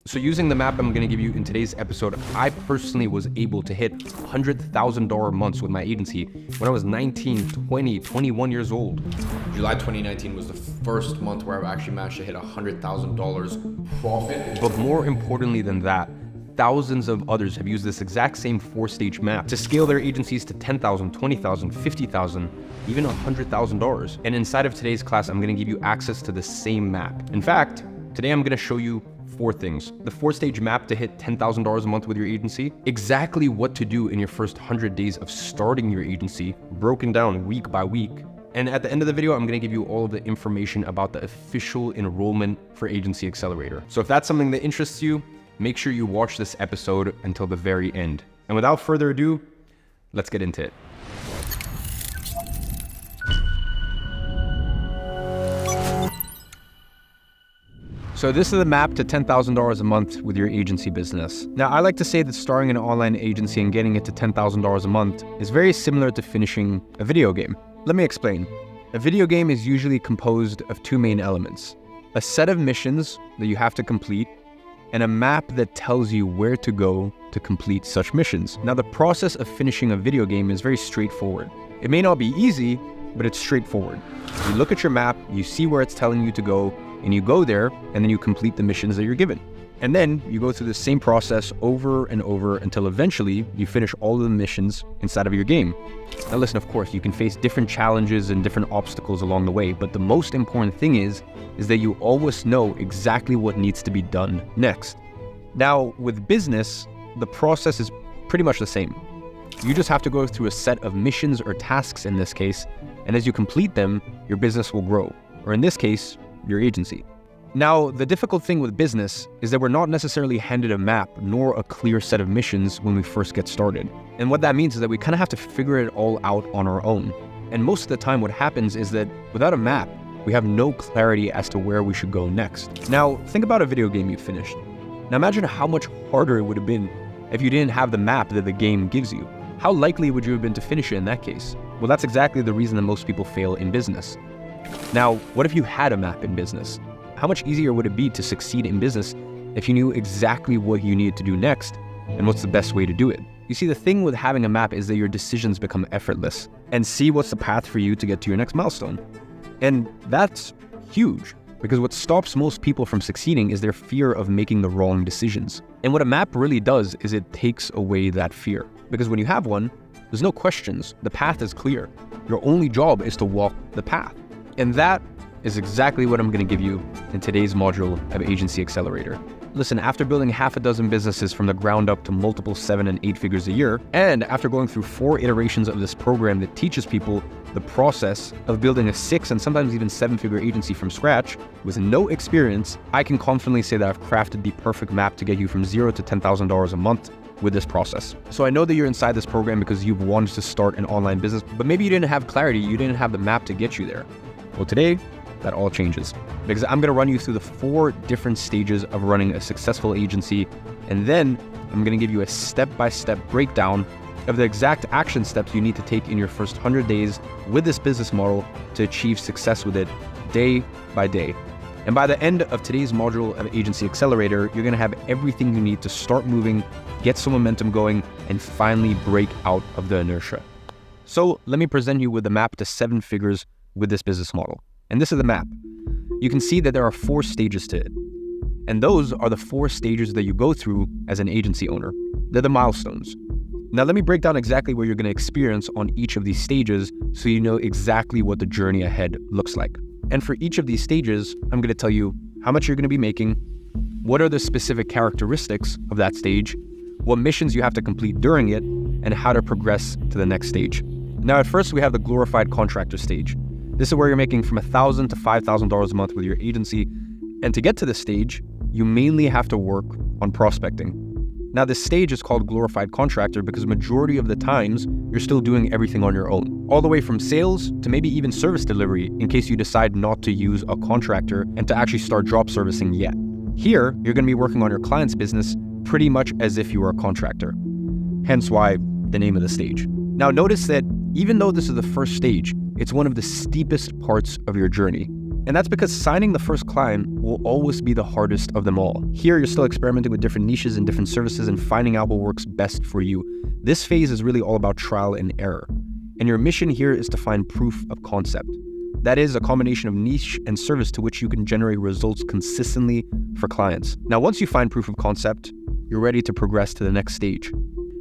So using the map I'm gonna give you in today's episode, I personally was able to hit $100,000 months with my agency when I was 19, 20, 21 years old. July 2019 was the first month where I actually managed to hit $100,000 profit. But more importantly than that, thousands of others have used this exact same 4-stage map to scale their agencies to $10,000, $20,000, $50,000, even $100,000. And inside of today's class, I'm gonna give you access to the same map. In fact, today I'm gonna show you 4 things. The 4-stage map to hit $10,000 a month with your agency, exactly what to do in your first 100 days of starting your agency, broken down week by week. And at the end of the video, I'm gonna give you all of the information about the official enrollment for Agency Accelerator. So if that's something that interests you, make sure you watch this episode until the very end. And without further ado, let's get into it. So this is the map to $10,000 a month with your agency business. Now, I like to say that starting an online agency and getting it to $10,000 a month is very similar to finishing a video game. Let me explain. A video game is usually composed of 2 main elements: a set of missions that you have to complete, and a map that tells you where to go to complete such missions. Now, the process of finishing a video game is very straightforward. It may not be easy, but it's straightforward. You look at your map, you see where it's telling you to go, and you go there, and then you complete the missions that you're given. And then you go through the same process over and over until eventually you finish all of the missions inside of your game. Now listen, of course, you can face different challenges and different obstacles along the way, but the most important thing is that you always know exactly what needs to be done next. Now, with business, the process is pretty much the same. You just have to go through a set of missions or tasks in this case, and as you complete them, your business will grow, or in this case, your agency. Now, the difficult thing with business is that we're not necessarily handed a map nor a clear set of missions when we first get started. And what that means is that we kind of have to figure it all out on our own. And most of the time what happens is that without a map, we have no clarity as to where we should go next. Now, think about a video game you finished. Now imagine how much harder it would have been if you didn't have the map that the game gives you. How likely would you have been to finish it in that case? Well, that's exactly the reason that most people fail in business. Now, what if you had a map in business? How much easier would it be to succeed in business if you knew exactly what you needed to do next and what's the best way to do it? You see, the thing with having a map is that your decisions become effortless and see what's the path for you to get to your next milestone. And that's huge, because what stops most people from succeeding is their fear of making the wrong decisions. And what a map really does is it takes away that fear. Because when you have one, there's no questions. The path is clear. Your only job is to walk the path. And that is exactly what I'm going to give you in today's module of Agency Accelerator. Listen, after building half a dozen businesses from the ground up to multiple 7 and 8 figures a year, and after going through 4 iterations of this program that teaches people the process of building a 6 and sometimes even 7-figure agency from scratch with no experience, I can confidently say that I've crafted the perfect map to get you from $0 to $10,000 a month with this process. So I know that you're inside this program because you've wanted to start an online business, but maybe you didn't have clarity, you didn't have the map to get you there. Well, today, that all changes, because I'm going to run you through the 4 different stages of running a successful agency, and then I'm going to give you a step-by-step breakdown of the exact action steps you need to take in your first 100 days with this business model to achieve success with it day by day. And by the end of today's module of Agency Accelerator, you're going to have everything you need to start moving, get some momentum going, and finally break out of the inertia. So let me present you with the map to 7 figures with this business model. And this is the map. You can see that there are 4 stages to it. And those are the 4 stages that you go through as an agency owner. They're the milestones. Now let me break down exactly what you're going to experience on each of these stages so you know exactly what the journey ahead looks like. And for each of these stages, I'm going to tell you how much you're going to be making, what are the specific characteristics of that stage, what missions you have to complete during it, and how to progress to the next stage. Now at first we have the glorified contractor stage. This is where you're making from $1,000 to $5,000 a month with your agency. And to get to this stage, you mainly have to work on prospecting. Now, this stage is called glorified contractor because majority of the times, you're still doing everything on your own. All the way from sales to maybe even service delivery in case you decide not to use a contractor and to actually start drop servicing yet. Here, you're going to be working on your client's business pretty much as if you were a contractor. Hence why the name of the stage. Now, notice that even though this is the first stage, it's one of the steepest parts of your journey. And that's because signing the first client will always be the hardest of them all. Here, you're still experimenting with different niches and different services and finding out what works best for you. This phase is really all about trial and error. And your mission here is to find proof of concept. That is a combination of niche and service to which you can generate results consistently for clients. Now, once you find proof of concept, you're ready to progress to the next stage.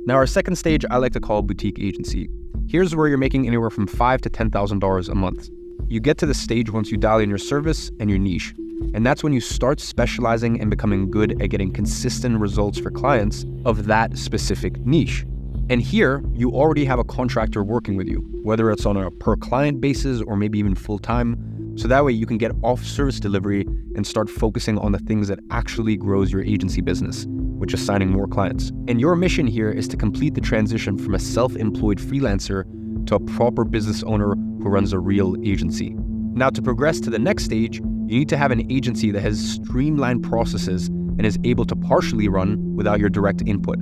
Now, our second stage I like to call boutique agency. Here's where you're making anywhere from $5,000 to $10,000 a month. You get to this stage once you dial in your service and your niche. And that's when you start specializing and becoming good at getting consistent results for clients of that specific niche. And here, you already have a contractor working with you, whether it's on a per client basis or maybe even full-time. So that way you can get off service delivery and start focusing on the things that actually grows your agency business, which is signing more clients. And your mission here is to complete the transition from a self-employed freelancer to a proper business owner who runs a real agency. Now, to progress to the next stage, you need to have an agency that has streamlined processes and is able to partially run without your direct input,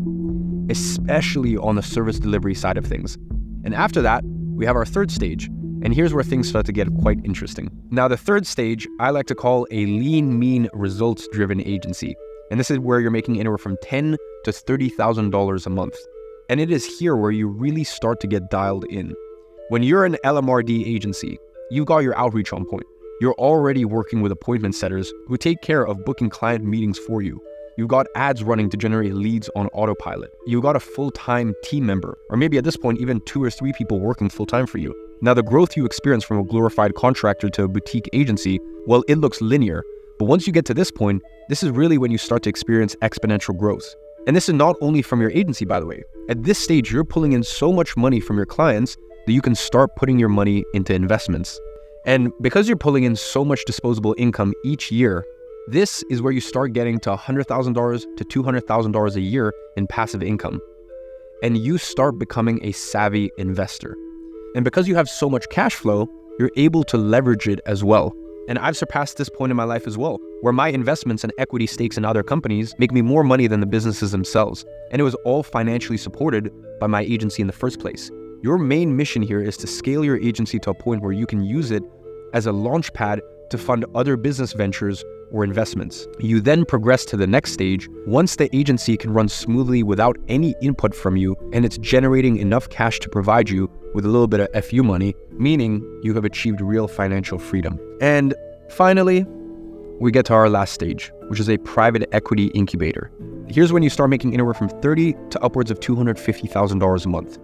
especially on the service delivery side of things. And after that, we have our third stage, and here's where things start to get quite interesting. Now, the third stage, I like to call a lean, mean, results-driven agency. And this is where you're making anywhere from $10,000 to $30,000 a month. And it is here where you really start to get dialed in. When you're an LMRD agency, you've got your outreach on point. You're already working with appointment setters who take care of booking client meetings for you. You've got ads running to generate leads on autopilot. You've got a full-time team member, or maybe at this point, even 2 or 3 people working full-time for you. Now, the growth you experience from a glorified contractor to a boutique agency, well, it looks linear. But once you get to this point, this is really when you start to experience exponential growth. And this is not only from your agency, by the way. At this stage, you're pulling in so much money from your clients that you can start putting your money into investments. And because you're pulling in so much disposable income each year, this is where you start getting to $100,000 to $200,000 a year in passive income. And you start becoming a savvy investor. And because you have so much cash flow, you're able to leverage it as well. And I've surpassed this point in my life as well, where my investments and equity stakes in other companies make me more money than the businesses themselves. And it was all financially supported by my agency in the first place. Your main mission here is to scale your agency to a point where you can use it as a launch pad to fund other business ventures or investments. You then progress to the next stage once the agency can run smoothly without any input from you and it's generating enough cash to provide you with a little bit of FU money, meaning you have achieved real financial freedom. And finally, we get to our last stage, which is a private equity incubator. Here's when you start making anywhere from $30,000 to upwards of $250,000 a month.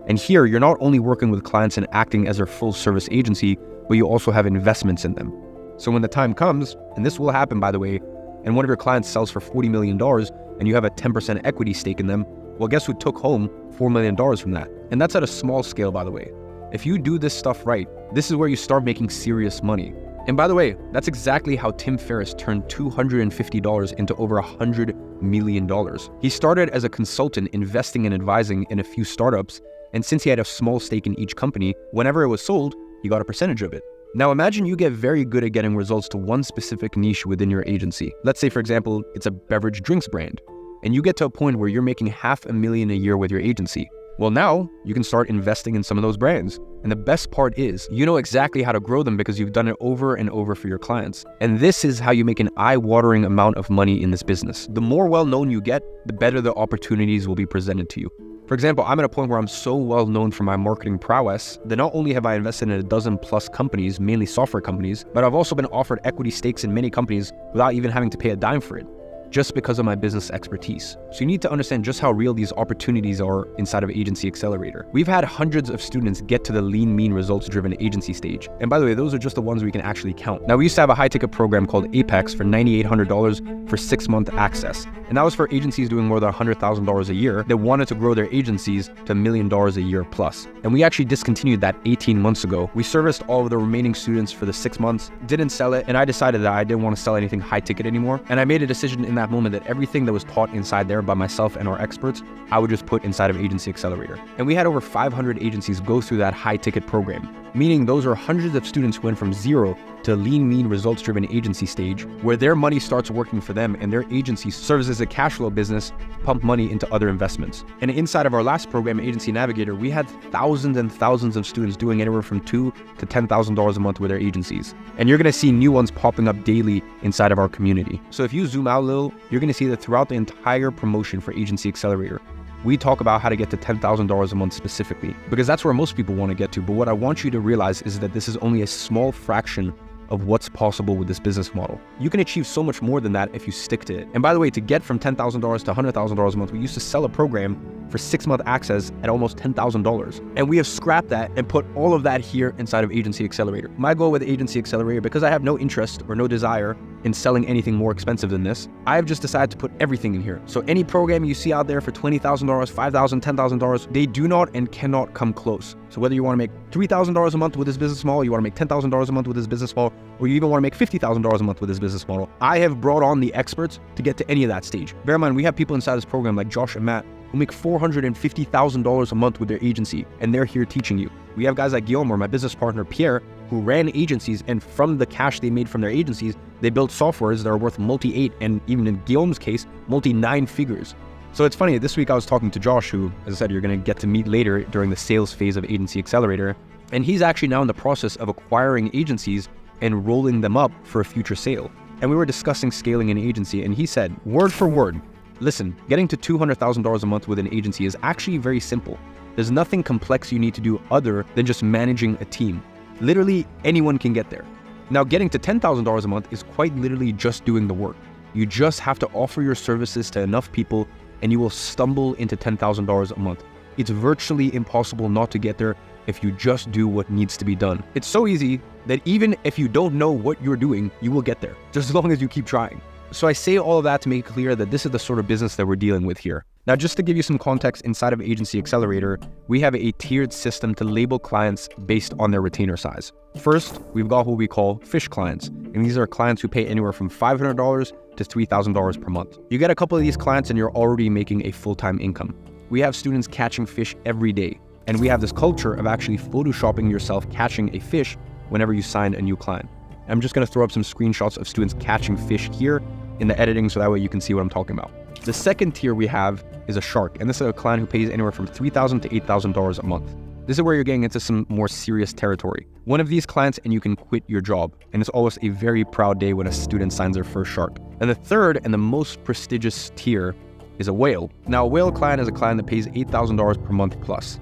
And here, you're not only working with clients and acting as their full service agency, but you also have investments in them. So when the time comes, and this will happen, by the way, and one of your clients sells for $40 million and you have a 10% equity stake in them, well, guess who took home $4 million from that? And that's at a small scale, by the way. If you do this stuff right, this is where you start making serious money. And by the way, that's exactly how Tim Ferriss turned $250 into over $100 million. He started as a consultant investing and advising in a few startups, and since he had a small stake in each company, whenever it was sold, he got a percentage of it. Now imagine you get very good at getting results to one specific niche within your agency. Let's say, for example, it's a beverage drinks brand, and you get to a point where you're making $500,000 a year with your agency. Well, now you can start investing in some of those brands. And the best part is you know exactly how to grow them because you've done it over and over for your clients. And this is how you make an eye-watering amount of money in this business. The more well-known you get, the better the opportunities will be presented to you. For example, I'm at a point where I'm so well known for my marketing prowess that not only have I invested in a dozen plus companies, mainly software companies, but I've also been offered equity stakes in many companies without even having to pay a dime for it, just because of my business expertise. So you need to understand just how real these opportunities are inside of Agency Accelerator. We've had hundreds of students get to the lean, mean, results-driven agency stage. And by the way, those are just the ones we can actually count. Now, we used to have a high-ticket program called Apex for $9,800 for 6-month access. And that was for agencies doing more than $100,000 a year that wanted to grow their agencies to $1 million a year plus. And we actually discontinued that 18 months ago. We serviced all of the remaining students for the 6 months, didn't sell it, and I decided that I didn't want to sell anything high-ticket anymore. And I made a decision in that moment that everything that was taught inside there by myself and our experts, I would just put inside of Agency Accelerator. And we had over 500 agencies go through that high-ticket program, meaning those are hundreds of students who went from 0 to lean, mean, results-driven agency stage, where their money starts working for them and their agency serves as a cash flow business, pump money into other investments. And inside of our last program, Agency Navigator, we had thousands and thousands of students doing anywhere from $2,000 to $10,000 a month with their agencies. And you're gonna see new ones popping up daily inside of our community. So if you zoom out a little, you're gonna see that throughout the entire promotion for Agency Accelerator, we talk about how to get to $10,000 a month specifically, because that's where most people want to get to. But what I want you to realize is that this is only a small fraction of what's possible with this business model. You can achieve so much more than that if you stick to it. And by the way, to get from $10,000 to $100,000 a month, we used to sell a program for 6-month access at almost $10,000. And we have scrapped that and put all of that here inside of Agency Accelerator. My goal with Agency Accelerator, because I have no interest or no desire in selling anything more expensive than this, I've just decided to put everything in here. So any program you see out there for $20,000, $5,000, $10,000, they do not and cannot come close. So whether you want to make $3,000 a month with this business model, you want to make $10,000 a month with this business model, or you even want to make $50,000 a month with this business model, I have brought on the experts to get to any of that stage. Bear in mind, we have people inside this program like Josh and Matt who make $450,000 a month with their agency, and they're here teaching you. We have guys like Guillaume or my business partner Pierre, who ran agencies, and from the cash they made from their agencies, they built softwares that are worth multi-8 and even in Guillaume's case, multi-9 figures. So it's funny, this week I was talking to Josh, who, as I said, you're going to get to meet later during the sales phase of Agency Accelerator, and he's actually now in the process of acquiring agencies and rolling them up for a future sale. And we were discussing scaling an agency, and he said, word for word, listen, getting to $200,000 a month with an agency is actually very simple. There's nothing complex you need to do other than just managing a team. Literally anyone can get there. Now, getting to $10,000 a month is quite literally just doing the work. You just have to offer your services to enough people and you will stumble into $10,000 a month. It's virtually impossible not to get there if you just do what needs to be done. It's so easy that even if you don't know what you're doing, you will get there, just as long as you keep trying. So I say all of that to make it clear that this is the sort of business that we're dealing with here. Now, just to give you some context, inside of Agency Accelerator, we have a tiered system to label clients based on their retainer size. First, we've got what we call fish clients, and these are clients who pay anywhere from $500 to $3,000 per month. You get a couple of these clients and you're already making a full-time income. We have students catching fish every day, and we have this culture of actually photoshopping yourself catching a fish whenever you sign a new client. I'm just going to throw up some screenshots of students catching fish here in the editing so that way you can see what I'm talking about. The second tier we have is a shark, and this is a client who pays anywhere from $3,000 to $8,000 a month. This is where you're getting into some more serious territory. One of these clients and you can quit your job, and it's always a very proud day when a student signs their first shark. And the third and the most prestigious tier is a whale. Now, a whale client is a client that pays $8,000 per month plus.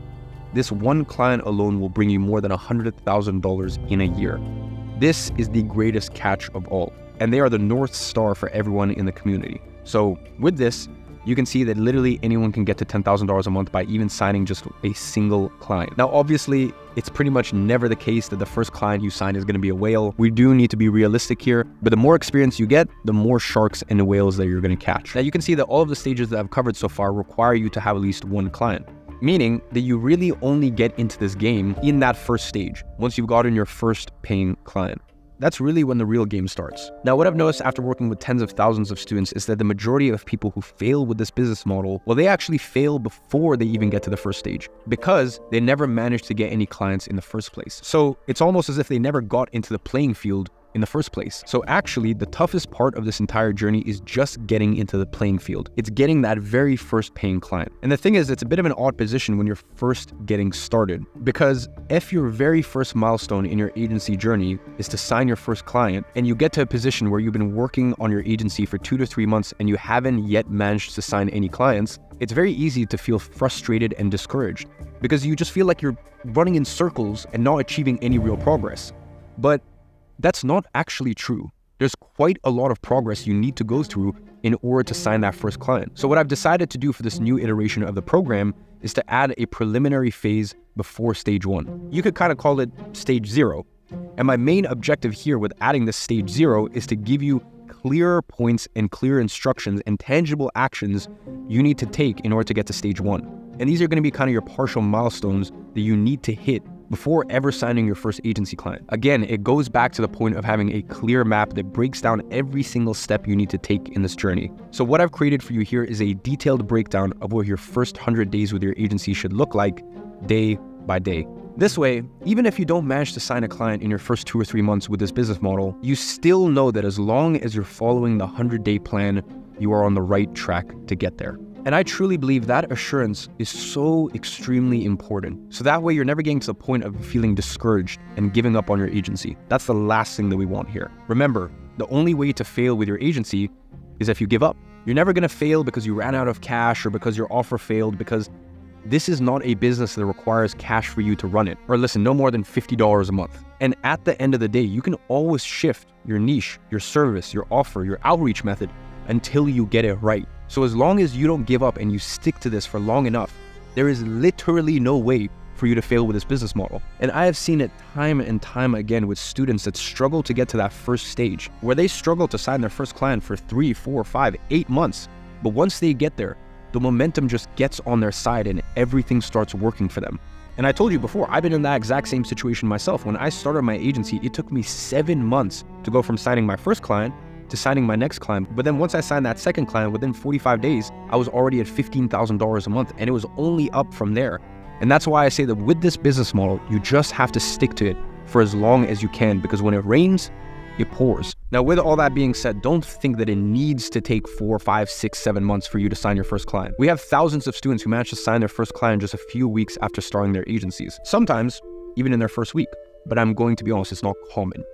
This one client alone will bring you more than $100,000 in a year. This is the greatest catch of all, and they are the North Star for everyone in the community. So with this, you can see that literally anyone can get to $10,000 a month by even signing just a single client. Now, obviously, it's pretty much never the case that the first client you sign is going to be a whale. We do need to be realistic here, but the more experience you get, the more sharks and whales that you're going to catch. Now, you can see that all of the stages that I've covered so far require you to have at least one client, meaning that you really only get into this game in that first stage, once you've gotten your first paying client. That's really when the real game starts. Now, what I've noticed after working with tens of thousands of students is that the majority of people who fail with this business model, well, they actually fail before they even get to the first stage because they never managed to get any clients in the first place. So it's almost as if they never got into the playing field in the first place. So actually, the toughest part of this entire journey is just getting into the playing field. It's getting that very first paying client. And the thing is, it's a bit of an odd position when you're first getting started, because if your very first milestone in your agency journey is to sign your first client, and you get to a position where you've been working on your agency for 2 to 3 months and you haven't yet managed to sign any clients, it's very easy to feel frustrated and discouraged because you just feel like you're running in circles and not achieving any real progress. But that's not actually true. There's quite a lot of progress you need to go through in order to sign that first client. So what I've decided to do for this new iteration of the program is to add a preliminary phase before stage 1. You could kind of call it stage 0. And my main objective here with adding this stage 0 is to give you clearer points and clear instructions and tangible actions you need to take in order to get to stage 1. And these are going to be kind of your partial milestones that you need to hit before ever signing your first agency client. Again, it goes back to the point of having a clear map that breaks down every single step you need to take in this journey. So what I've created for you here is a detailed breakdown of what your first 100 days with your agency should look like day by day. This way, even if you don't manage to sign a client in your first 2 or 3 months with this business model, you still know that as long as you're following the 100-day plan, you are on the right track to get there. And I truly believe that assurance is so extremely important. So that way you're never getting to the point of feeling discouraged and giving up on your agency. That's the last thing that we want here. Remember, the only way to fail with your agency is if you give up. You're never gonna fail because you ran out of cash or because your offer failed, because this is not a business that requires cash for you to run it. Or listen, no more than $50 a month. And at the end of the day, you can always shift your niche, your service, your offer, your outreach method until you get it right. So as long as you don't give up and you stick to this for long enough, there is literally no way for you to fail with this business model. And I have seen it time and time again with students that struggle to get to that first stage, where they struggle to sign their first client for 3, 4, 5, 8 months. But once they get there, the momentum just gets on their side and everything starts working for them. And I told you before, I've been in that exact same situation myself. When I started my agency, it took me 7 months to go from signing my first client to signing my next client. But then once I signed that second client, within 45 days, I was already at $15,000 a month, and it was only up from there. And that's why I say that with this business model, you just have to stick to it for as long as you can, because when it rains, it pours. Now, with all that being said, don't think that it needs to take 4, 5, 6, 7 months for you to sign your first client. We have thousands of students who manage to sign their first client just a few weeks after starting their agencies. Sometimes even in their first week, but I'm going to be honest, it's not common.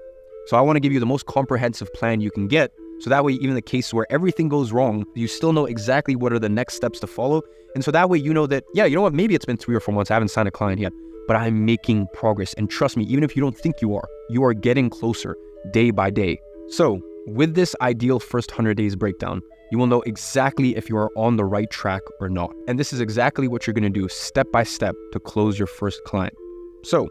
So I want to give you the most comprehensive plan you can get, so that way, even in the case where everything goes wrong, you still know exactly what are the next steps to follow. And so that way, you know that, yeah, you know what, maybe it's been 3 or 4 months, I haven't signed a client yet, but I'm making progress. And trust me, even if you don't think you are getting closer day by day. So with this ideal first 100 days breakdown, you will know exactly if you are on the right track or not. And this is exactly what you're going to do step by step to close your first client. So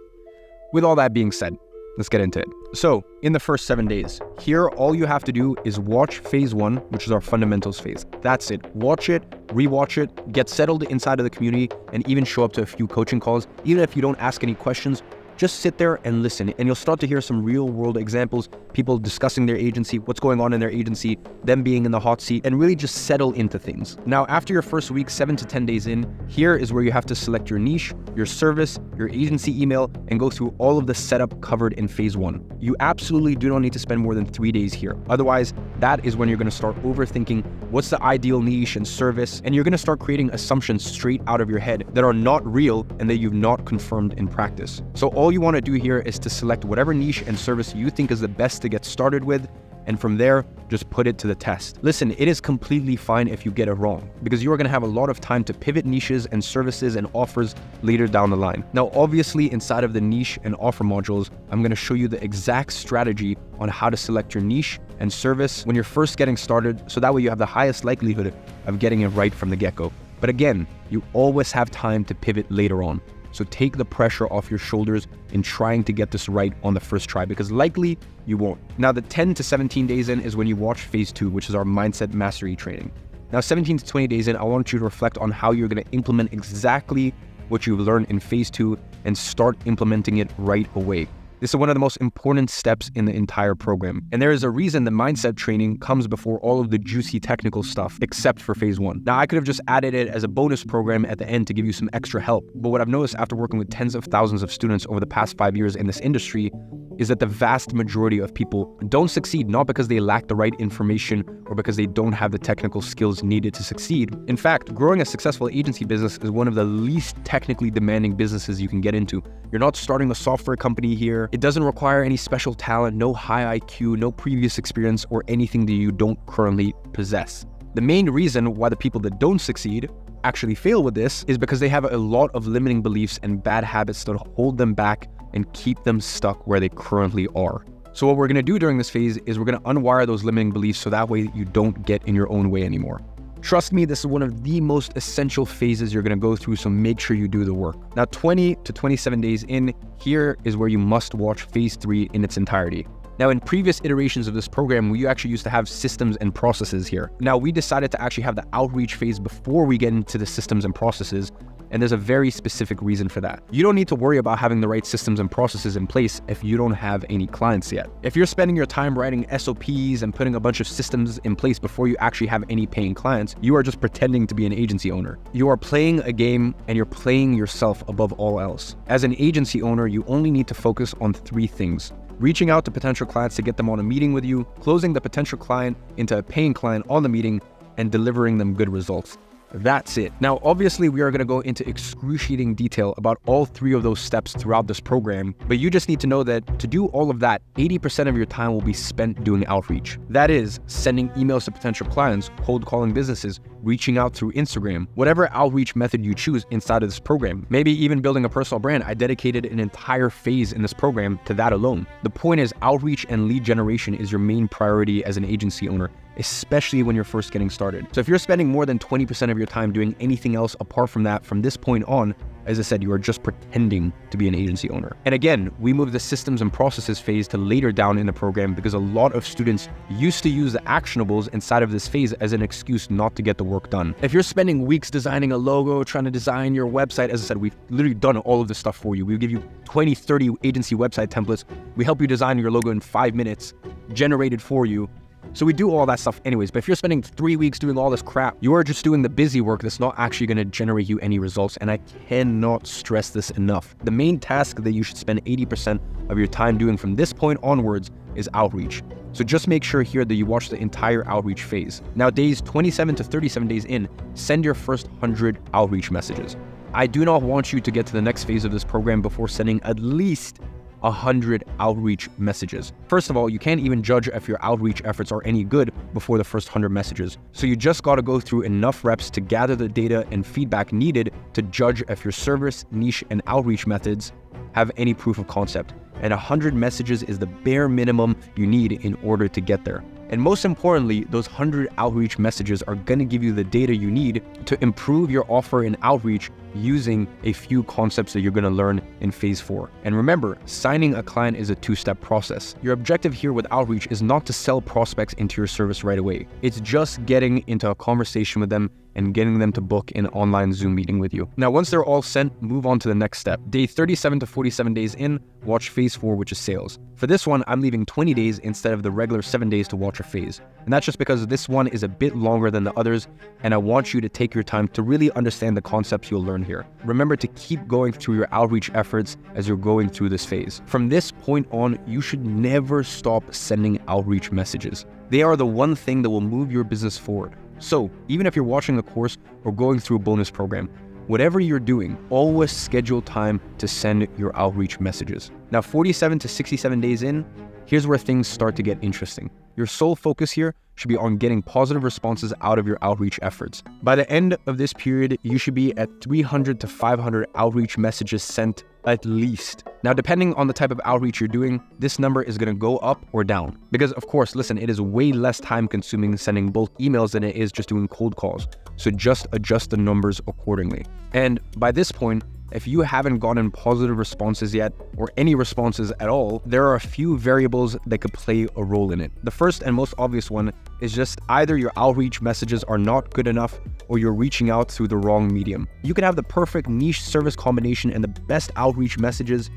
with all that being said, let's get into it. So in the first 7 days, here all you have to do is watch phase 1, which is our fundamentals phase. That's it. Watch it, rewatch it, get settled inside of the community, and even show up to a few coaching calls. Even if you don't ask any questions, just sit there and listen, and you'll start to hear some real world examples, people discussing their agency, what's going on in their agency, them being in the hot seat, and really just settle into things. Now, after your first week, 7 to 10 days in, here is where you have to select your niche, your service, your agency email, and go through all of the setup covered in phase 1. You absolutely do not need to spend more than 3 days here. Otherwise, that is when you're going to start overthinking what's the ideal niche and service, and you're going to start creating assumptions straight out of your head that are not real and that you've not confirmed in practice. So all you want to do here is to select whatever niche and service you think is the best to get started with, and from there, just put it to the test. Listen, it is completely fine if you get it wrong, because you are going to have a lot of time to pivot niches and services and offers later down the line. Now, obviously, inside of the niche and offer modules, I'm going to show you the exact strategy on how to select your niche and service when you're first getting started, so that way you have the highest likelihood of getting it right from the get-go. But again, you always have time to pivot later on. So take the pressure off your shoulders in trying to get this right on the first try, because likely you won't. Now, the 10 to 17 days in is when you watch phase 2, which is our mindset mastery training. Now, 17 to 20 days in, I want you to reflect on how you're going to implement exactly what you've learned in phase 2 and start implementing it right away. This is one of the most important steps in the entire program. And there is a reason the mindset training comes before all of the juicy technical stuff, except for phase 1. Now, I could have just added it as a bonus program at the end to give you some extra help. But what I've noticed after working with tens of thousands of students over the past 5 years in this industry is that the vast majority of people don't succeed, not because they lack the right information or because they don't have the technical skills needed to succeed. In fact, growing a successful agency business is one of the least technically demanding businesses you can get into. You're not starting a software company here. It doesn't require any special talent, no high IQ, no previous experience, or anything that you don't currently possess. The main reason why the people that don't succeed actually fail with this is because they have a lot of limiting beliefs and bad habits that hold them back and keep them stuck where they currently are. So what we're going to do during this phase is we're going to unwire those limiting beliefs so that way you don't get in your own way anymore. Trust me, this is one of the most essential phases you're going to go through, so make sure you do the work. Now, 20 to 27 days in, here is where you must watch phase 3 in its entirety. Now, in previous iterations of this program, we actually used to have systems and processes here. Now, we decided to actually have the outreach phase before we get into the systems and processes, And there's a very specific reason for that. You don't need to worry about having the right systems and processes in place if you don't have any clients yet. If you're spending your time writing SOPs and putting a bunch of systems in place before you actually have any paying clients, you are just pretending to be an agency owner. You are playing a game and you're playing yourself above all else. As an agency owner, you only need to focus on 3 things: reaching out to potential clients to get them on a meeting with you, closing the potential client into a paying client on the meeting, and delivering them good results. That's it. Now, obviously, we are going to go into excruciating detail about all 3 of those steps throughout this program, but you just need to know that to do all of that, 80% of your time will be spent doing outreach. That is, sending emails to potential clients, cold calling businesses, reaching out through Instagram, whatever outreach method you choose inside of this program. Maybe even building a personal brand. I dedicated an entire phase in this program to that alone. The point is, outreach and lead generation is your main priority as an agency owner, especially when you're first getting started. So if you're spending more than 20% of your time doing anything else apart from that, from this point on, as I said, you are just pretending to be an agency owner. And again, we move the systems and processes phase to later down in the program because a lot of students used to use the actionables inside of this phase as an excuse not to get the work done. If you're spending weeks designing a logo, trying to design your website, as I said, we've literally done all of this stuff for you. We give you 20, 30 agency website templates. We help you design your logo in 5 minutes, generated for you. So we do all that stuff anyways, but if you're spending 3 weeks doing all this crap, you are just doing the busy work that's not actually going to generate you any results, and I cannot stress this enough. The main task that you should spend 80% of your time doing from this point onwards is outreach. So just make sure here that you watch the entire outreach phase. Now, days 27 to 37 days in, send your first 100 outreach messages. I do not want you to get to the next phase of this program before sending at least 100 outreach messages. First of all, you can't even judge if your outreach efforts are any good before the first 100 messages. So you just got to go through enough reps to gather the data and feedback needed to judge if your service, niche, and outreach methods have any proof of concept. And 100 messages is the bare minimum you need in order to get there. And most importantly, those 100 outreach messages are going to give you the data you need to improve your offer in outreach using a few concepts that you're going to learn in phase 4. And remember, signing a client is a 2-step process. Your objective here with outreach is not to sell prospects into your service right away. It's just getting into a conversation with them and getting them to book an online Zoom meeting with you. Now, once they're all sent, move on to the next step. Day 37 to 47 days in, watch phase 4, which is sales. For this one, I'm leaving 20 days instead of the regular 7 days to watch a phase. And that's just because this one is a bit longer than the others, and I want you to take your time to really understand the concepts you'll learn here. Remember to keep going through your outreach efforts as you're going through this phase. From this point on, you should never stop sending outreach messages. They are the one thing that will move your business forward. So even if you're watching the course or going through a bonus program, whatever you're doing, always schedule time to send your outreach messages. Now, 47 to 67 days in, here's where things start to get interesting. Your sole focus here should be on getting positive responses out of your outreach efforts. By the end of this period, you should be at 300 to 500 outreach messages sent at least. Now, depending on the type of outreach you're doing, this number is going to go up or down. Because of course, listen, it is way less time consuming sending bulk emails than it is just doing cold calls. So just adjust the numbers accordingly. And by this point, if you haven't gotten positive responses yet, or any responses at all, there are a few variables that could play a role in it. The first and most obvious one is just either your outreach messages are not good enough or you're reaching out through the wrong medium. You can have the perfect niche service combination and the best outreach messages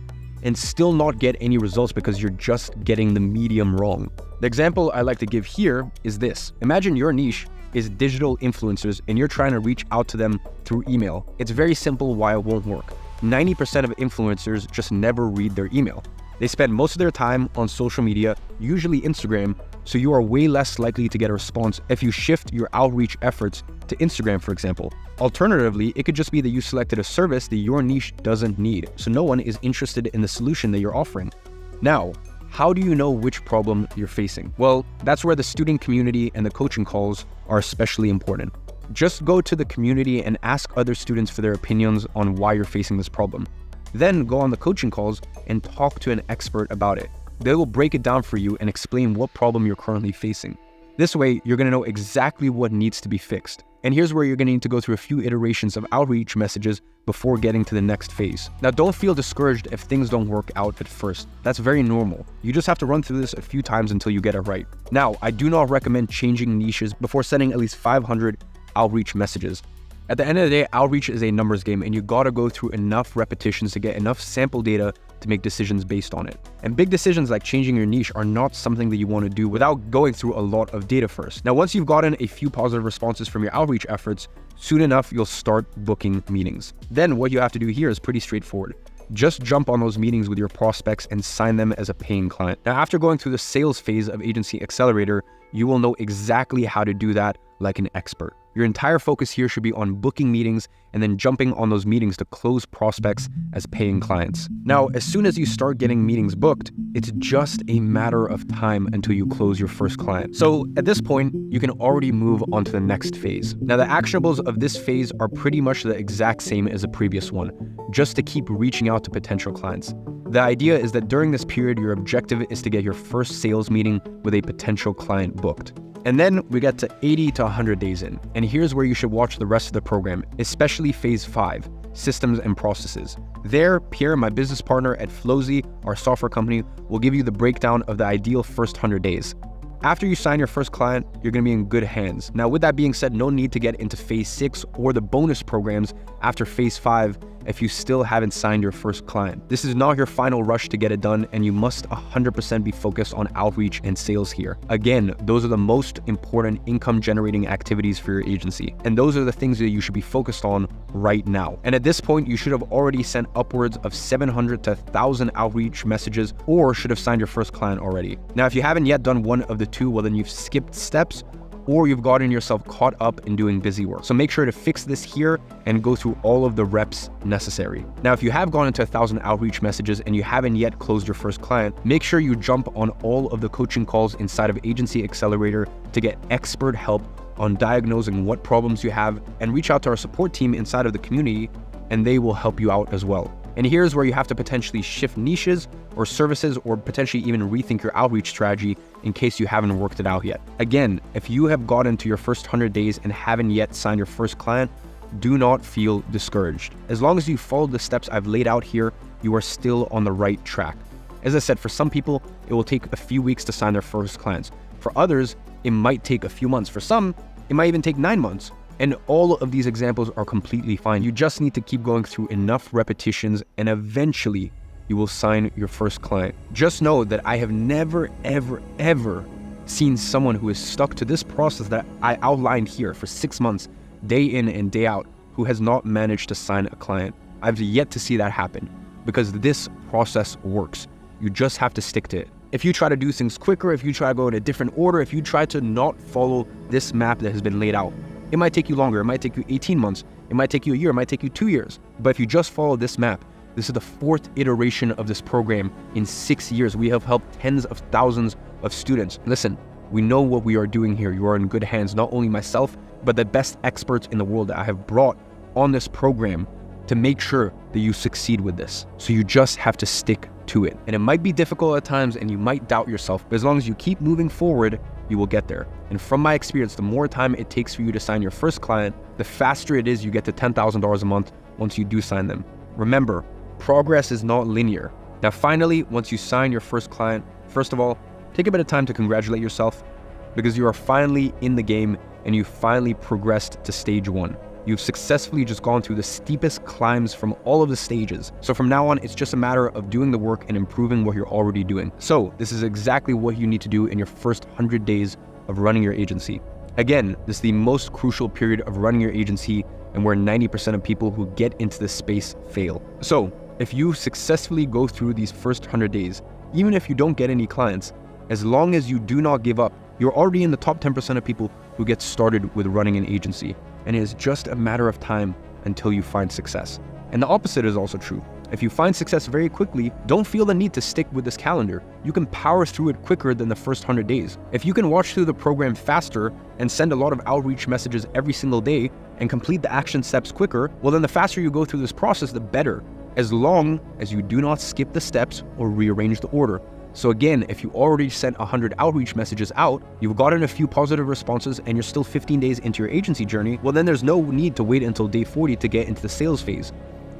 and still not get any results because you're just getting the medium wrong. The example I like to give here is this. Imagine your niche is digital influencers and you're trying to reach out to them through email. It's very simple why it won't work. 90% of influencers just never read their email. They spend most of their time on social media, usually Instagram, so you are way less likely to get a response if you shift your outreach efforts to Instagram, for example. Alternatively, it could just be that you selected a service that your niche doesn't need, so no one is interested in the solution that you're offering. Now, how do you know which problem you're facing? Well, that's where the student community and the coaching calls are especially important. Just go to the community and ask other students for their opinions on why you're facing this problem. Then go on the coaching calls and talk to an expert about it. They will break it down for you and explain what problem you're currently facing. This way, you're going to know exactly what needs to be fixed. And here's where you're going to need to go through a few iterations of outreach messages before getting to the next phase. Now, don't feel discouraged if things don't work out at first. That's very normal. You just have to run through this a few times until you get it right. Now, I do not recommend changing niches before sending at least 500 outreach messages. At the end of the day, outreach is a numbers game, and you gotta go through enough repetitions to get enough sample data to make decisions based on it. And big decisions like changing your niche are not something that you want to do without going through a lot of data first. Now, once you've gotten a few positive responses from your outreach efforts, soon enough, you'll start booking meetings. Then what you have to do here is pretty straightforward. Just jump on those meetings with your prospects and sign them as a paying client. Now, after going through the sales phase of Agency Accelerator, you will know exactly how to do that like an expert. Your entire focus here should be on booking meetings and then jumping on those meetings to close prospects as paying clients. Now, as soon as you start getting meetings booked, it's just a matter of time until you close your first client. So at this point, you can already move on to the next phase. Now, the actionables of this phase are pretty much the exact same as the previous one, just to keep reaching out to potential clients. The idea is that during this period, your objective is to get your first sales meeting with a potential client booked. And then we get to 80 to 100 days in. And here's where you should watch the rest of the program, especially phase 5, systems and processes. There, Pierre, my business partner at Flozy, our software company, will give you the breakdown of the ideal first 100 days. After you sign your first client, you're gonna be in good hands. Now, with that being said, no need to get into phase 6 or the bonus programs after phase 5 if you still haven't signed your first client. This is not your final rush to get it done, and you must 100% be focused on outreach and sales here. Again, those are the most important income generating activities for your agency. And those are the things that you should be focused on right now. And at this point, you should have already sent upwards of 700 to 1,000 outreach messages or should have signed your first client already. Now, if you haven't yet done one of the two, well, then you've skipped steps or you've gotten yourself caught up in doing busy work. So make sure to fix this here and go through all of the reps necessary. Now, if you have gone into 1,000 outreach messages and you haven't yet closed your first client, make sure you jump on all of the coaching calls inside of Agency Accelerator to get expert help on diagnosing what problems you have, and reach out to our support team inside of the community and they will help you out as well. And here's where you have to potentially shift niches or services or potentially even rethink your outreach strategy in case you haven't worked it out yet. Again, if you have gotten to your first 100 days and haven't yet signed your first client, do not feel discouraged. As long as you follow the steps I've laid out here, you are still on the right track. As I said, for some people, it will take a few weeks to sign their first clients. For others, it might take a few months. For some, it might even take 9 months. And all of these examples are completely fine. You just need to keep going through enough repetitions and eventually you will sign your first client. Just know that I have never, ever seen someone who is stuck to this process that I outlined here for 6 months, day in and day out, who has not managed to sign a client. I've yet to see that happen because this process works. You just have to stick to it. If you try to do things quicker, if you try to go in a different order, if you try to not follow this map that has been laid out, it might take you longer, it might take you 18 months, it might take you a year, it might take you 2 years. But if you just follow this map, this is the 4th iteration of this program in 6 years. We have helped tens of thousands of students. Listen, we know what we are doing here. You are in good hands, not only myself, but the best experts in the world that I have brought on this program to make sure that you succeed with this. So you just have to stick to it. And it might be difficult at times and you might doubt yourself, but as long as you keep moving forward, you will get there. And from my experience, the more time it takes for you to sign your first client, the faster it is you get to $10,000 a month once you do sign them. Remember, progress is not linear. Now, finally, once you sign your first client, first of all, take a bit of time to congratulate yourself because you are finally in the game and you finally progressed to stage 1. You've successfully just gone through the steepest climbs from all of the stages. So from now on, it's just a matter of doing the work and improving what you're already doing. So this is exactly what you need to do in your first 100 days of running your agency. Again, this is the most crucial period of running your agency and where 90% of people who get into this space fail. So if you successfully go through these first 100 days, even if you don't get any clients, as long as you do not give up, you're already in the top 10% of people who get started with running an agency. And it is just a matter of time until you find success. And the opposite is also true. If you find success very quickly, don't feel the need to stick with this calendar. You can power through it quicker than the first 100 days. If you can watch through the program faster and send a lot of outreach messages every single day and complete the action steps quicker, well then the faster you go through this process, the better, as long as you do not skip the steps or rearrange the order. So again, if you already sent 100 outreach messages out, you've gotten a few positive responses and you're still 15 days into your agency journey, well then there's no need to wait until day 40 to get into the sales phase.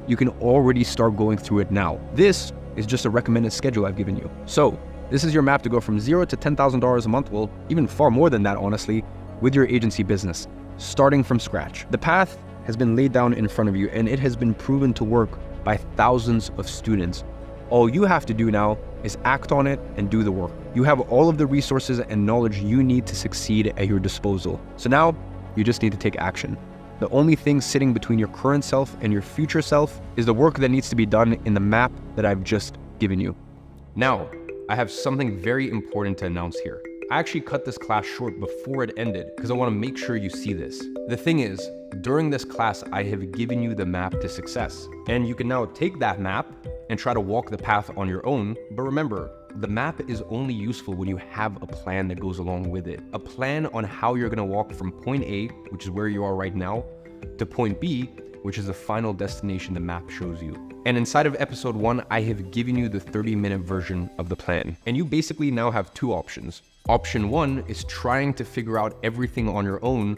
You can already start going through it now. This is just a recommended schedule I've given you. So this is your map to go from $0 to $10,000 a month, well, even far more than that honestly, with your agency business, starting from scratch. The path has been laid down in front of you, and it has been proven to work by thousands of students. All you have to do now is act on it and do the work. You have all of the resources and knowledge you need to succeed at your disposal. So now you just need to take action. The only thing sitting between your current self and your future self is the work that needs to be done in the map that I've just given you. Now, I have something very important to announce here. I actually cut this class short before it ended because I want to make sure you see this. The thing is, during this class, I have given you the map to success. And you can now take that map and try to walk the path on your own. But remember, the map is only useful when you have a plan that goes along with it. A plan on how you're going to walk from point A, which is where you are right now, to point B, which is the final destination the map shows you. And inside of episode 1, I have given you the 30-minute version of the plan. And you basically now have two options. Option 1 is trying to figure out everything on your own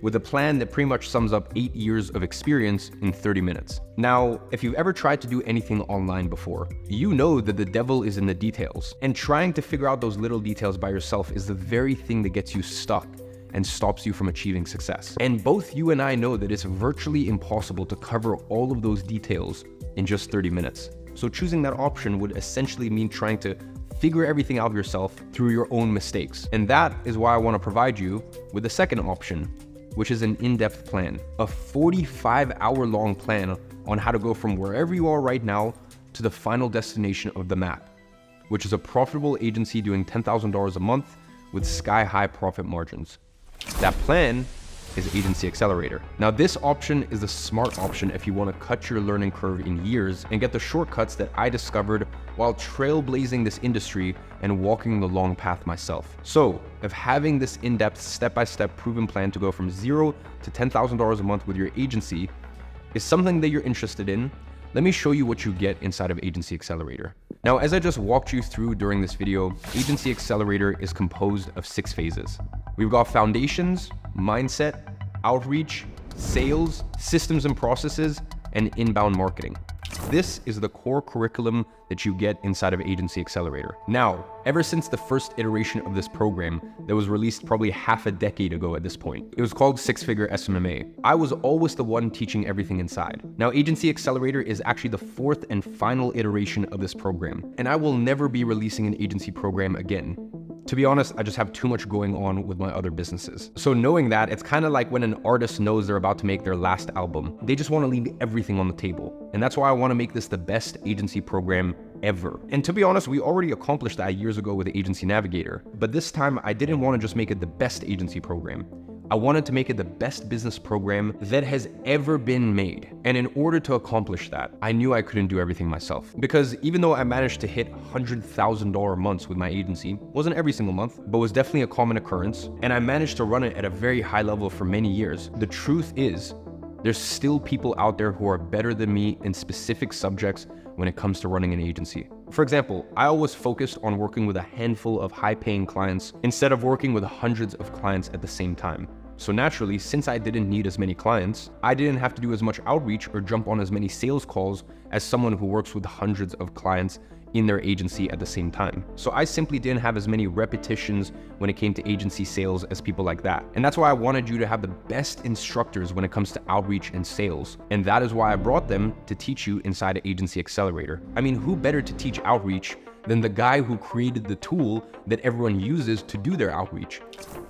with a plan that pretty much sums up 8 years of experience in 30 minutes. Now, if you've ever tried to do anything online before, you know that the devil is in the details. And trying to figure out those little details by yourself is the very thing that gets you stuck and stops you from achieving success. And both you and I know that it's virtually impossible to cover all of those details in just 30 minutes. So choosing that option would essentially mean trying to figure everything out yourself through your own mistakes. And that is why I want to provide you with the second option, which is an in-depth plan, a 45-hour-long plan on how to go from wherever you are right now to the final destination of the map, which is a profitable agency doing $10,000 a month with sky-high profit margins. That plan is Agency Accelerator. Now, this option is the smart option if you want to cut your learning curve in years and get the shortcuts that I discovered while trailblazing this industry and walking the long path myself. So, if having this in-depth, step-by-step proven plan to go from $0 to $10,000 a month with your agency is something that you're interested in, let me show you what you get inside of Agency Accelerator. Now, as I just walked you through during this video, Agency Accelerator is composed of 6 phases. We've got foundations, mindset, outreach, sales, systems and processes, and inbound marketing. This is the core curriculum that you get inside of Agency Accelerator. Now, ever since the first iteration of this program that was released probably half a decade ago at this point, it was called Six Figure SMMA. I was always the one teaching everything inside. Now, Agency Accelerator is actually the 4th and final iteration of this program, and I will never be releasing an agency program again. To be honest, I just have too much going on with my other businesses. So knowing that, it's kind of like when an artist knows they're about to make their last album. They just want to leave everything on the table. And that's why I want to make this the best agency program ever. And to be honest, we already accomplished that years ago with the Agency Navigator. But this time, I didn't want to just make it the best agency program. I wanted to make it the best business program that has ever been made. And in order to accomplish that, I knew I couldn't do everything myself. Because even though I managed to hit $100,000 months with my agency, wasn't every single month, but was definitely a common occurrence, and I managed to run it at a very high level for many years, the truth is, there's still people out there who are better than me in specific subjects when it comes to running an agency. For example, I always focused on working with a handful of high-paying clients instead of working with hundreds of clients at the same time. So naturally, since I didn't need as many clients, I didn't have to do as much outreach or jump on as many sales calls as someone who works with hundreds of clients in their agency at the same time. So I simply didn't have as many repetitions when it came to agency sales as people like that. And that's why I wanted you to have the best instructors when it comes to outreach and sales. And that is why I brought them to teach you inside of Agency Accelerator. I mean, who better to teach outreach than the guy who created the tool that everyone uses to do their outreach?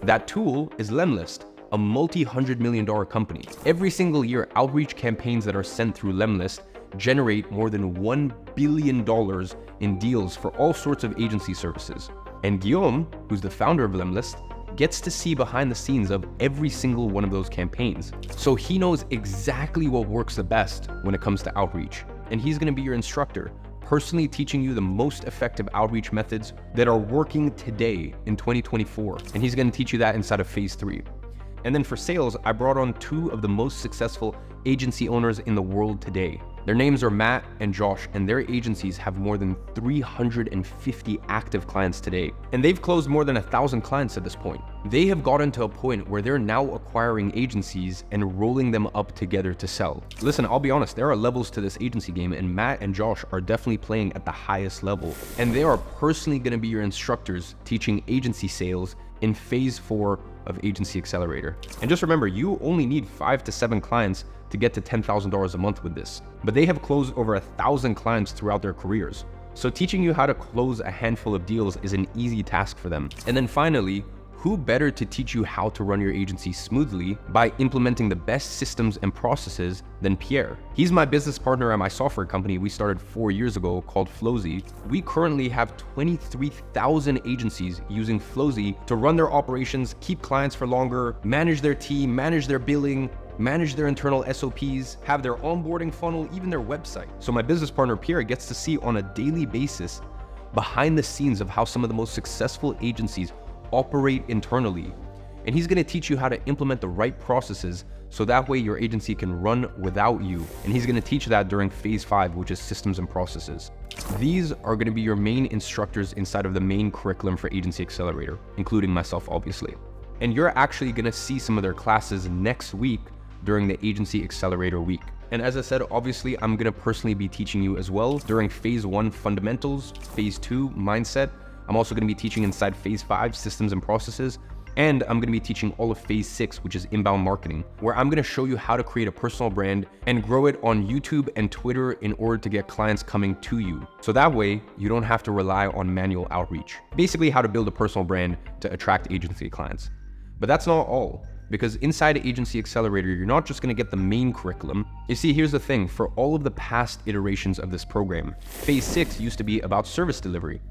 That tool is Lemlist, a multi-$100 million company. Every single year, outreach campaigns that are sent through Lemlist generate more than $1 billion in deals for all sorts of agency services. And Guillaume, who's the founder of Lemlist, gets to see behind the scenes of every single one of those campaigns. So he knows exactly what works the best when it comes to outreach. And he's gonna be your instructor, personally teaching you the most effective outreach methods that are working today in 2024. And he's gonna teach you that inside of phase 3. And then for sales, I brought on 2 of the most successful agency owners in the world today. Their names are Matt and Josh, and their agencies have more than 350 active clients today. And they've closed more than 1,000 clients at this point. They have gotten to a point where they're now acquiring agencies and rolling them up together to sell. Listen, I'll be honest, there are levels to this agency game, and Matt and Josh are definitely playing at the highest level. And they are personally gonna be your instructors teaching agency sales in phase 4 of Agency Accelerator. And just remember, you only need 5 to 7 clients to get to $10,000 a month with this. But they have closed over 1,000 clients throughout their careers. So teaching you how to close a handful of deals is an easy task for them. And then finally, who better to teach you how to run your agency smoothly by implementing the best systems and processes than Pierre? He's my business partner at my software company we started 4 years ago called Flozy. We currently have 23,000 agencies using Flozy to run their operations, keep clients for longer, manage their team, manage their billing, manage their internal SOPs, have their onboarding funnel, even their website. So my business partner Pierre gets to see on a daily basis behind the scenes of how some of the most successful agencies operate internally. And he's gonna teach you how to implement the right processes so that way your agency can run without you. And he's gonna teach that during phase 5, which is systems and processes. These are gonna be your main instructors inside of the main curriculum for Agency Accelerator, including myself, obviously. And you're actually gonna see some of their classes next week during the Agency Accelerator week. And as I said, obviously, I'm gonna personally be teaching you as well during phase 1 fundamentals, phase 2 mindset. I'm also gonna be teaching inside phase 5 systems and processes. And I'm gonna be teaching all of phase 6, which is inbound marketing, where I'm gonna show you how to create a personal brand and grow it on YouTube and Twitter in order to get clients coming to you. So that way, you don't have to rely on manual outreach. Basically, how to build a personal brand to attract agency clients. But that's not all. Because inside Agency Accelerator, you're not just gonna get the main curriculum. You see, here's the thing, for all of the past iterations of this program, phase 6 used to be about service delivery.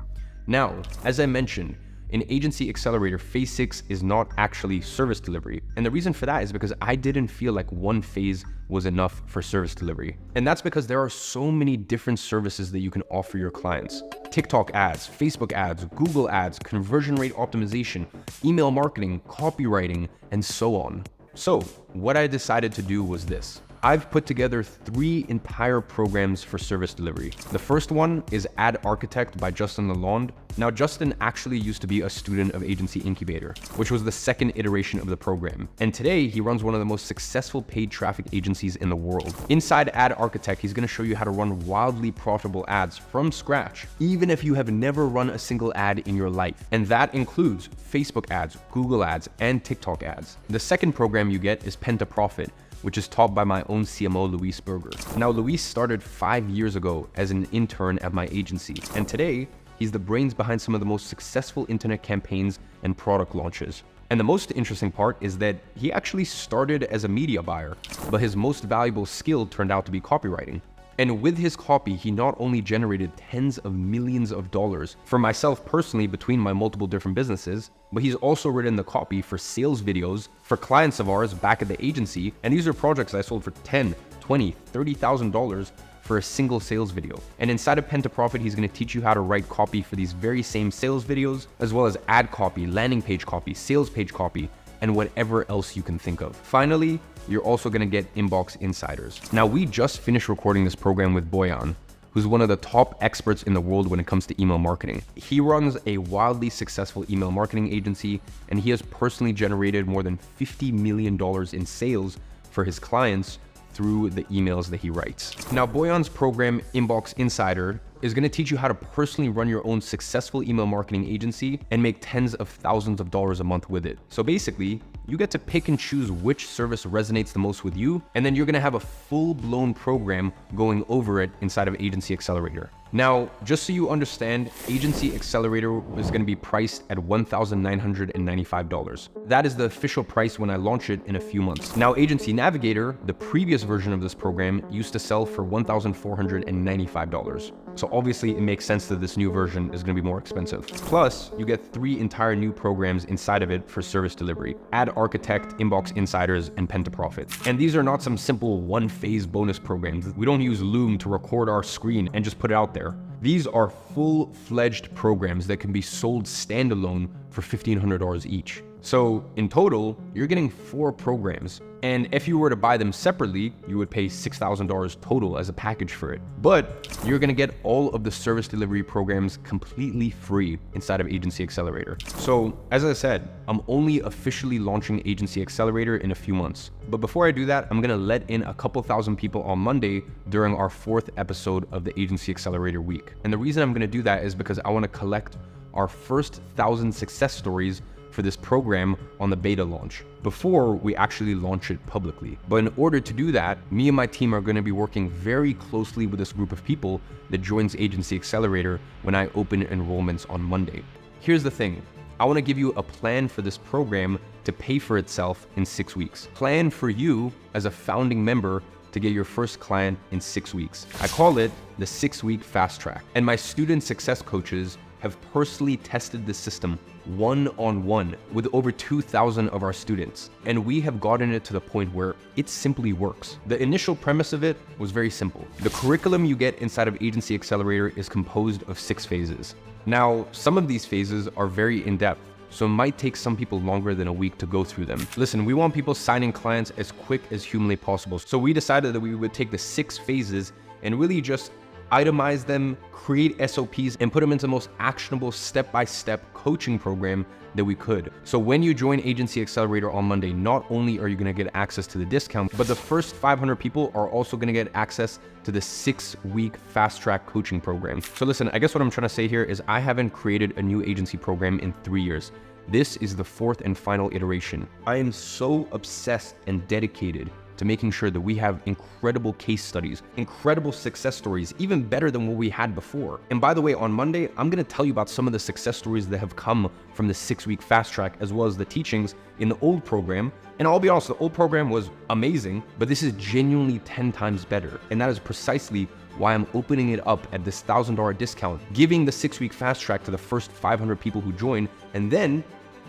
Now, as I mentioned, in Agency Accelerator, phase 6 is not actually service delivery. And the reason for that is because I didn't feel like one phase was enough for service delivery. And that's because there are so many different services that you can offer your clients. TikTok ads, Facebook ads, Google ads, conversion rate optimization, email marketing, copywriting, and so on. So what I decided to do was this. I've put together 3 entire programs for service delivery. The first one is Ad Architect by Justin Lalonde. Now, Justin actually used to be a student of Agency Incubator, which was the second iteration of the program. And today, he runs one of the most successful paid traffic agencies in the world. Inside Ad Architect, he's gonna show you how to run wildly profitable ads from scratch, even if you have never run a single ad in your life. And that includes Facebook ads, Google ads, and TikTok ads. The second program you get is Pen to Profit, which is taught by my own CMO, Luis Berger. Now, Luis started 5 years ago as an intern at my agency, and today, he's the brains behind some of the most successful internet campaigns and product launches. And the most interesting part is that he actually started as a media buyer, but his most valuable skill turned out to be copywriting. And with his copy, he not only generated tens of millions of dollars for myself personally between my multiple different businesses, but he's also written the copy for sales videos for clients of ours back at the agency. And these are projects I sold for $10,000, $20,000, $30,000 for a single sales video. And inside of Pen to Profit, he's gonna teach you how to write copy for these very same sales videos, as well as ad copy, landing page copy, sales page copy, and whatever else you can think of. Finally, you're also gonna get Inbox Insiders. Now, we just finished recording this program with Boyan, who's one of the top experts in the world when it comes to email marketing. He runs a wildly successful email marketing agency, and he has personally generated more than $50 million in sales for his clients through the emails that he writes. Now, Boyan's program, Inbox Insider, is gonna teach you how to personally run your own successful email marketing agency and make tens of thousands of dollars a month with it. So basically, you get to pick and choose which service resonates the most with you, and then you're gonna have a full-blown program going over it inside of Agency Accelerator. Now, just so you understand, Agency Accelerator is gonna be priced at $1,995. That is the official price when I launch it in a few months. Now, Agency Navigator, the previous version of this program, used to sell for $1,495. So obviously it makes sense that this new version is gonna be more expensive. Plus, you get 3 entire new programs inside of it for service delivery: Ad Architect, Inbox Insiders, and Pen to Profit. And these are not some simple one-phase bonus programs. We don't use Loom to record our screen and just put it out there. These are full-fledged programs that can be sold standalone for $1,500 each. So in total, you're getting 4 programs. And if you were to buy them separately, you would pay $6,000 total as a package for it. But you're gonna get all of the service delivery programs completely free inside of Agency Accelerator. So as I said, I'm only officially launching Agency Accelerator in a few months. But before I do that, I'm gonna let in a couple thousand people on Monday during our 4th episode of the Agency Accelerator week. And the reason I'm gonna do that is because I wanna collect our first 1,000 success stories for this program on the beta launch before we actually launch it publicly. But in order to do that, me and my team are going to be working very closely with this group of people that joins Agency Accelerator when I open enrollments on Monday. Here's the thing. I want to give you a plan for this program to pay for itself in 6 weeks. Plan for you as a founding member to get your first client in 6 weeks. I call it the 6-week fast track. And my student success coaches have personally tested this system one-on-one with over 2,000 of our students. And we have gotten it to the point where it simply works. The initial premise of it was very simple. The curriculum you get inside of Agency Accelerator is composed of 6 phases. Now, some of these phases are very in-depth, so it might take some people longer than a week to go through them. Listen, we want people signing clients as quick as humanly possible. So we decided that we would take the 6 phases and really just itemize them, create SOPs, and put them into the most actionable step-by-step coaching program that we could. So when you join Agency Accelerator on Monday, not only are you gonna get access to the discount, but the first 500 people are also gonna get access to the 6-week fast track coaching program. So listen, I guess what I'm trying to say here is I haven't created a new agency program in 3 years. This is the 4th and final iteration. I am so obsessed and dedicated to making sure that we have incredible case studies, incredible success stories, even better than what we had before. And by the way, on Monday, I'm gonna tell you about some of the success stories that have come from the 6-week fast track, as well as the teachings in the old program. And I'll be honest, the old program was amazing, but this is genuinely 10 times better. And that is precisely why I'm opening it up at this $1,000 discount, giving the 6-week fast track to the first 500 people who join, and then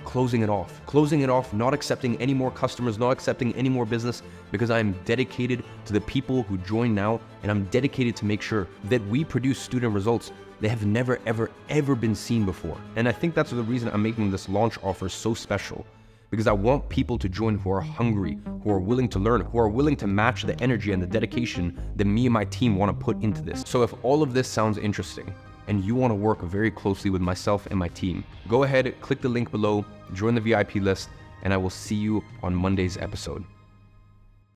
closing it off, not accepting any more customers, not accepting any more business, because I am dedicated to the people who join now, and I'm dedicated to make sure that we produce student results that have never, ever been seen before. And I think that's the reason I'm making this launch offer so special, because I want people to join who are hungry, who are willing to learn, who are willing to match the energy and the dedication that me and my team want to put into this. So if all of this sounds interesting, and you want to work very closely with myself and my team, go ahead, click the link below, join the VIP list, and I will see you on Monday's episode.